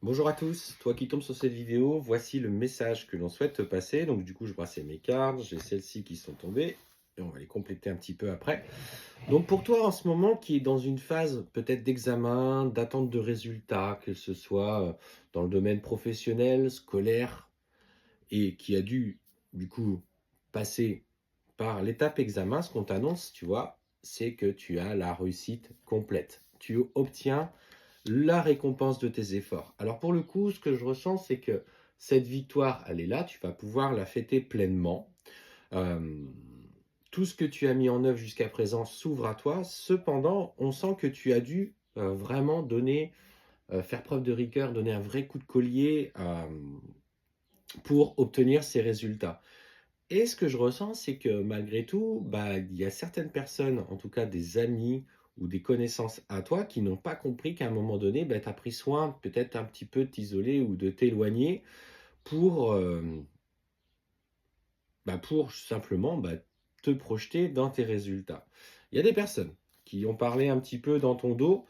Bonjour à tous, toi qui tombes sur cette vidéo, voici le message que l'on souhaite te passer. Donc du coup, je brassais mes cartes, j'ai celles-ci qui sont tombées et on va les compléter un petit peu après. Donc pour toi en ce moment qui est dans une phase peut-être d'examen, d'attente de résultats, que ce soit dans le domaine professionnel, scolaire et qui a dû du coup passer par l'étape examen, ce qu'on t'annonce, tu vois, c'est que tu as la réussite complète. Tu obtiens la récompense de tes efforts. Alors pour le coup, ce que je ressens, c'est que cette victoire, elle est là, tu vas pouvoir la fêter pleinement. Euh, tout ce que tu as mis en œuvre jusqu'à présent s'ouvre à toi. Cependant, on sent que tu as dû vraiment donner, faire preuve de rigueur, donner un vrai coup de collier pour obtenir ces résultats. Et ce que je ressens, c'est que malgré tout, bah, il y a certaines personnes, en tout cas des amis ou des connaissances à toi, qui n'ont pas compris qu'à un moment donné, bah, tu as pris soin peut-être un petit peu de t'isoler ou de t'éloigner pour, pour simplement te projeter dans tes résultats. Il y a des personnes qui ont parlé un petit peu dans ton dos,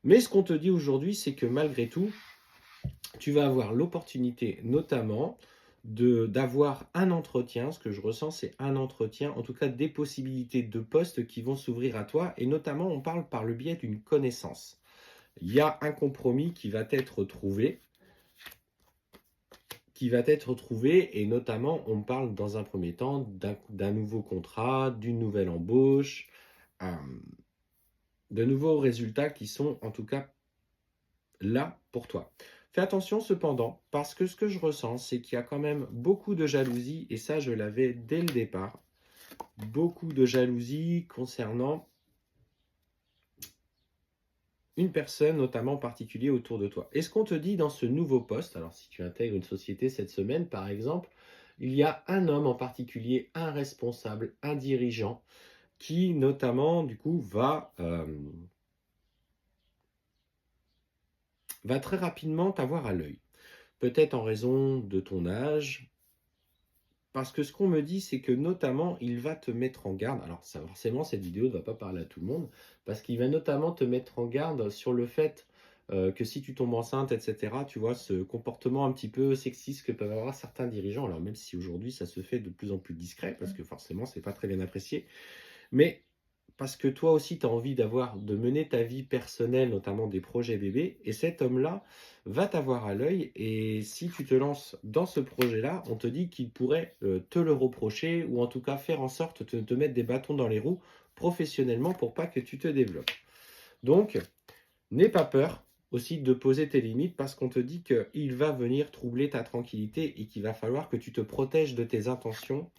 mais ce qu'on te dit aujourd'hui, c'est que malgré tout, tu vas avoir l'opportunité notamment d'avoir un entretien. Ce que je ressens, c'est un entretien, en tout cas des possibilités de postes qui vont s'ouvrir à toi. Et notamment, on parle par le biais d'une connaissance. Il y a un compromis qui va être trouvé, et notamment, on parle dans un premier temps d'un nouveau contrat, d'une nouvelle embauche, euh, de nouveaux résultats qui sont en tout cas là pour toi. Fais attention cependant, parce que ce que je ressens, c'est qu'il y a quand même beaucoup de jalousie, et ça je l'avais dès le départ, beaucoup de jalousie concernant une personne notamment particulière autour de toi. Et ce qu'on te dit dans ce nouveau poste, alors si tu intègres une société cette semaine par exemple, il y a un homme en particulier, un responsable, un dirigeant, qui notamment du coup va très rapidement t'avoir à l'œil. Peut-être en raison de ton âge, parce que ce qu'on me dit, c'est que notamment, il va te mettre en garde. Alors, ça, forcément, cette vidéo ne va pas parler à tout le monde, parce qu'il va notamment te mettre en garde sur le fait que si tu tombes enceinte, etc., tu vois, ce comportement un petit peu sexiste que peuvent avoir certains dirigeants. Alors, même si aujourd'hui, ça se fait de plus en plus discret, parce que forcément, c'est pas très bien apprécié. Mais parce que toi aussi, tu as envie de mener ta vie personnelle, notamment des projets bébés, et cet homme-là va t'avoir à l'œil, et si tu te lances dans ce projet-là, on te dit qu'il pourrait te le reprocher, ou en tout cas faire en sorte de te mettre des bâtons dans les roues professionnellement pour pas que tu te développes. Donc, n'aie pas peur aussi de poser tes limites, parce qu'on te dit qu'il va venir troubler ta tranquillité et qu'il va falloir que tu te protèges de tes intentions,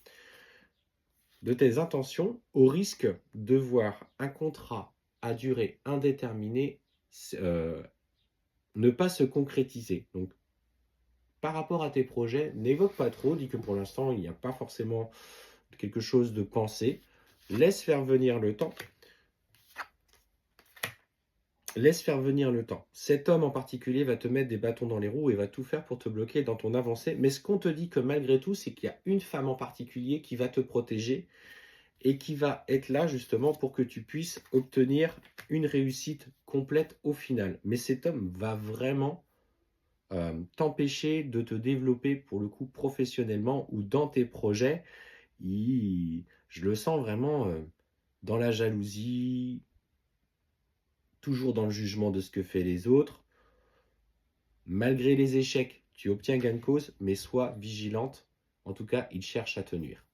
au risque de voir un contrat à durée indéterminée euh, ne pas se concrétiser. Donc, par rapport à tes projets, n'évoque pas trop, dis que pour l'instant, il n'y a pas forcément quelque chose de pensé. Laisse faire venir le temps. Laisse faire venir le temps. Cet homme en particulier va te mettre des bâtons dans les roues et va tout faire pour te bloquer dans ton avancée. Mais ce qu'on te dit que malgré tout, c'est qu'il y a une femme en particulier qui va te protéger et qui va être là justement pour que tu puisses obtenir une réussite complète au final. Mais cet homme va vraiment t'empêcher de te développer pour le coup professionnellement ou dans tes projets. Je le sens vraiment dans la jalousie, toujours dans le jugement de ce que fait les autres. Malgré les échecs, tu obtiens gain de cause, mais sois vigilante. En tout cas, il cherche à tenir.